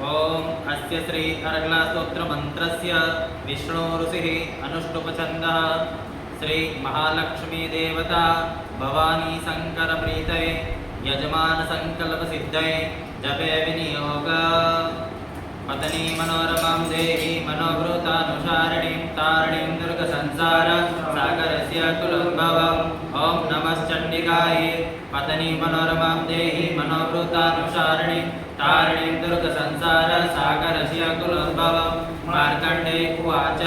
ओम अस्य श्री अर्गलास्तोत्र मंत्रस्य विष्णु ऋषिः अनुष्टुपछन्दः श्री महालक्ष्मी देवता भवानी शंकर प्रीतये यजमान संकल्प सिद्धये जपे विनियोग पत्नी मनोरमां देहि मनोभृतानुसारिणीं तारिणीं दुर्ग संसार सागरस्य कुलोद्भवम् ओम नमश्चण्डिकायै पत्नी मनोरमां देहि मनोभृतानुसारिणीं तारिणीं दुर्ग संसार सागरस्य कुलोद्भवम् मार्कण्डे उवाच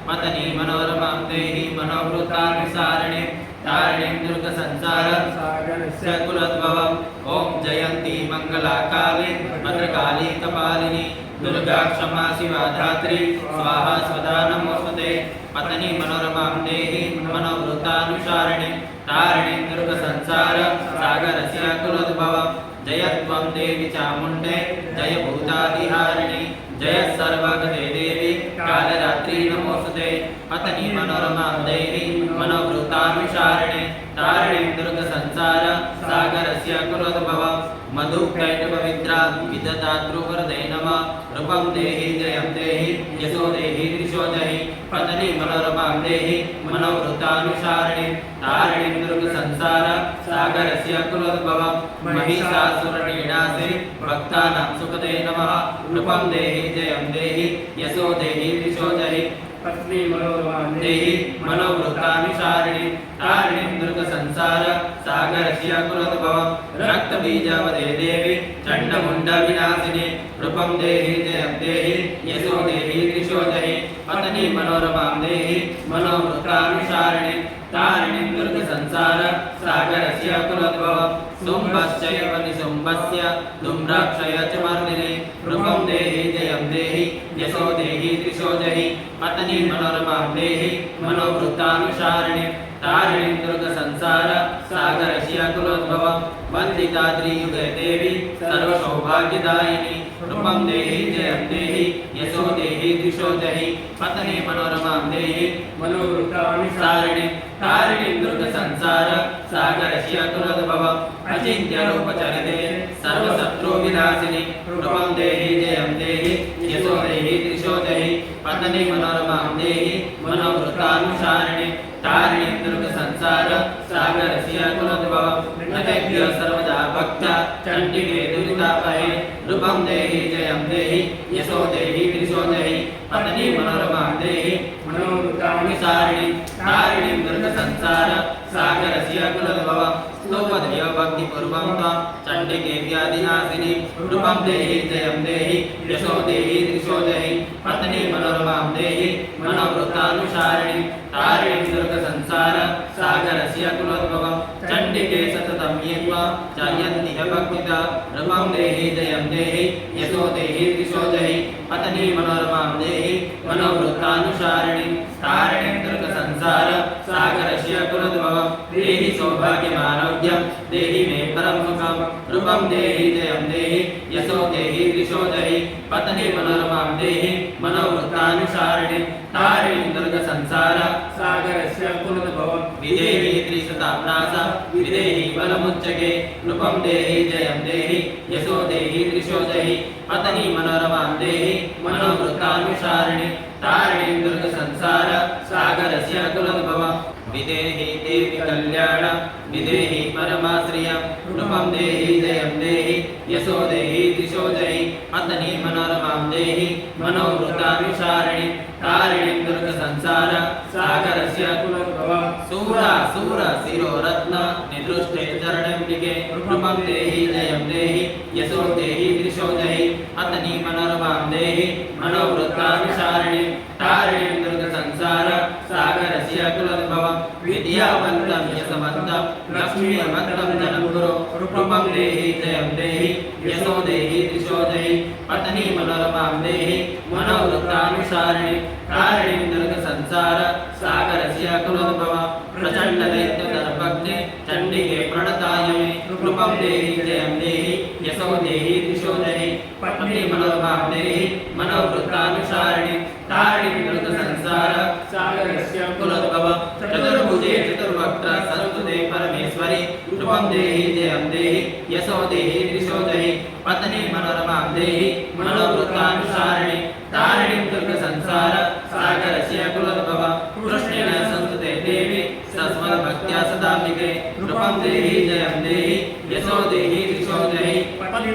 पत्नी मनोरमां देहि मनोभृतानुसारिणीं तारिणीं दुर्ग संसार सागरस्य कुलोद्भवम् ओम जयंती मंगलाकाली भद्रकाली कपालिनी दुर्गा क्षमा शिवा धात्री स्वाहा स्वधा नमोस्तुते पत्नी मनोरमां देहि मनोभृतानुसारिणीं तारिणीं दुर्ग संसार सागरस्य कुलोद्भवम् जयत्वं देवी चामुण्डे जय भूतादिहारिणी जय सर्वगते देवी कालरात्रि नमोस्तुते पत्नी मनोरमां देहि मनोभृतानुसारिणीं तारिणीं दुर्ग संसार सागरस्य कुलोद्भवम् मधुकैटपवित्रा विदधातृवरदे नमः रूपं देहि जयं देहि यशो देहि त्रिशो देहि पत्नी मनोरमां देहि मनोभृतानुसारिणीं तारिणीं दुर्ग संसार सागरस्य कुलोद्भवम् महिषासुरनिनाशे भक्तानां सुखदे नमः रूपं देहि जयं देहि यशो देहि त्रिशो देहि पत्नी मनोरमां देहि मनोभृतानुसारिणीं तारिणीं दुर्ग संसार सागरस्य कुलोद्भवम् रक्तबीजवदे देवी चण्डमुण्ड विनाशिनी रूपं देहि जयं देहि यशो देहि त्रिशो देहि पत्नी मनोरमां देहि मनोभृतानुसारिणीं तारिणीं दुर्ग संसार सागरस्य कुलोद्भवम् शुम्भश्चैव निशुम्भस्य धूम्राक्षय च मर्दिनी रूपं देहि जयं देहि यशो देहि त्रिशो देहि पत्नी मनोरमां देहि मनोभृतानुसारिणीं तारिणीं दुर्ग संसार सागरस्य कुलोद्भवम् वन्दिताद्रियुगे देवी सर्वसौभाग्यदायिनी रूपं देहि जयं देहि यशो देहि त्रिशो देहि पत्नी मनोरमां देहि मनोभृतानुसारिणीं तारिणीं दुर्ग संसार सागरस्य कुलोद्भवम् अचिन्त्य रूपचरिते सर्वशत्रुविनाशिनी रूपं देहि जयं देहि यशो देहि त्रिशो देहि पत्नी मनोरमां देहि मनोभृतानुसारिणीं तारिणीं दुर्ग संसार सागरस्य कुलोद्भवम् नतेभ्यो सर्वदा भक्ता चण्डिके दुरितापहे रूपं देहि जयं देहि यशो देहि त्रिशो देहि पत्नी मनोरमां देहि मनोभृतानुसारिणीं तारिणीं दुर्ग संसार सागरस्य कुलोद्भवम् स्तोपदयो भक्तिपूर्वं त्वां चण्डिके व्याधिनाशिनी रूपं देहि जयं देहि यशो देहि त्रिशो देहि पत्नी मनोरमां देहि मनोभृतानुसारिणीं तारिणीं दुर्ग संसार सागरस्य कुलोद्भवम् चण्डिके सततं ये त्वां जायन्ति भक्तिता रूपं देहि जयं देहि यशो देहि त्रिशो देहि पत्नी मनोरमां देहि मनोभृतानुसारिणीं तारिणीं दुर्ग संसार सागरस्य कुलोद्भवम् देहि सौभाग्यमारोग्यं देहि मे परं सुखं रूपं देहि जयं देहि यशो देहि त्रिशो देहि पत्नी मनोरमां देहि मनोभृतानुसारिणीं तारिणीं दुर्ग संसार सागरस्य कुलोद्भवम् विदेहि त्रिशताम्नास विदेहि बलमुच्चके रूपं देहि जयं देहि यशो देहि त्रिशो देहि पत्नी मनोरमां देहि मनोभृतानुसारिणीं तारिणीं दुर्ग संसार सागरस्य कुलोद्भवम् विदेहि देवी कल्याण विदेहि परमाश्रियं रूपं देहि जयं देहि यशो देहि त्रिशो देहि पत्नी मनोरमां देहि मनोभृतानुसारिणीं तारिणीं दुर्ग संसार सागरस्य कुलोद्भवम् सूरासुर शिरोरत्न निदृष्टे चरणेऽम्बिके रूपं देहि जयं देहि यशो देहि त्रिशो देहि पत्नी मनोरमां देहि मनोभृतानुसारिणीं तारिणीं दुर्ग संसार सागरस्य कुलोद्भवम् विद्यावन्तं यशवन्तं लक्ष्मीवन्तं जनगुरो रूपं देहि जयं देहि यशो देहि त्रिशो देहि पत्नी मनोरमां देहि मनोभृतानुसारिणीं तारिणीं दुर्ग संसार सागरस्य कुलोद्भवम् प्रचण्डदैत्यदर्पग्ने चण्डिके प्रणतायमे रूपं देहि जयं देहि यशो देहि त्रिशो देहि पत्नी मनोरमां देहि मनोभृतानुसारिणीं तारिणीं दुर्ग संसार सागरस्य कुलोद्भवम् चतुर्भुजे चतुर्वक्त्र सर्वसुते परमेश्वरी रूपं देहि जयं देहि यशो देहि त्रिशो देहि पत्नी मनोरमां देहि मनो मनोवृत्तानुसारिणि तारिणीं दुर्गसंसार सागरस्य कुलोद्भव कृष्णेन संस्तुते देवी सस्मद्भक्त्या सदाम्बिके नृपं देहि जयं देहि यशो देहि दिशो देहि पत्नीं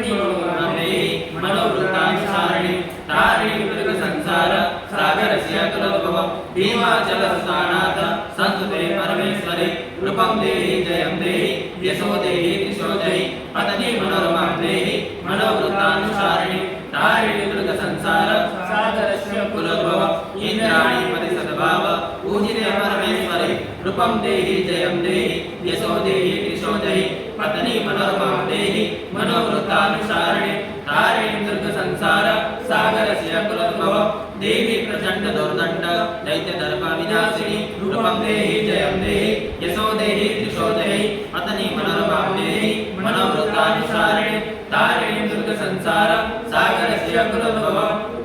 देहि मनोवृत्तानुसारिणि तारिणीं दुर्गसंसार सागरस्य कुलोद्भव भीमाचलस्नानाथ संस्तुते परमेश्वरि नृपं देहि जयं देहि यशो देहि दिशो देहि पत्नीं मनोरमां देहि मनोवृत्तानुसारिणि तारिणीं दुर्गसंसार सागरस्य कुलोद्भव इंद्राणी परिसद्भाव पूजिते परमेश्वरि नृपं देहि जयं देहि यशो देहि दिशो देहि पत्नीं मनोरमां देहि मनोवृत्तानुसारिणि तारिणीं दुर्गसंसार सागरस्य कुलोद्भव देवी प्रचंड दुर्दंड दैत्य दर्प विनाशिनी रूपं देहि जयं देहि यशो देहि दिशो देहि पत्नीं मनोरमां देहि मनोवृत्तानुसारिणि तारिणीं दुर्गसंसार सागरस्य कुलोद्भव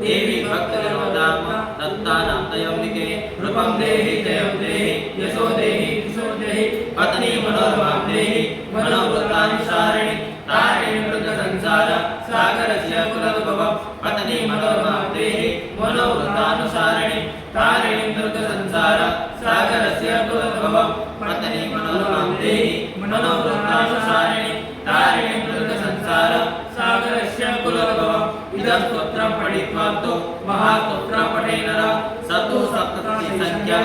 देवी भक्तजनोदाम दत्तानां दयम्बिके रूपं देहि जयं देहि यशो देहि दिशो देहि पत्नीं मनोरमां देहि मनोवृत्तानुसारिणि तारिणीं दुर्गसंसार सागरस्य कुलोद्भव पत्नीं मनोरमां देहि मनोवृत्तानुसारिणि तारिणीं दुर्गसंसार सागरस्य कुलोद्भव पत्नीं मनोरमां देहि मनोवृत्तानुसारिणि तारिणीं दुर्गसंसार सागरस्य कुलोद्भव इदं स्तोत्रं पठित्वा तो महास्तोत्रं पठेनर स तु सप्तति संख्या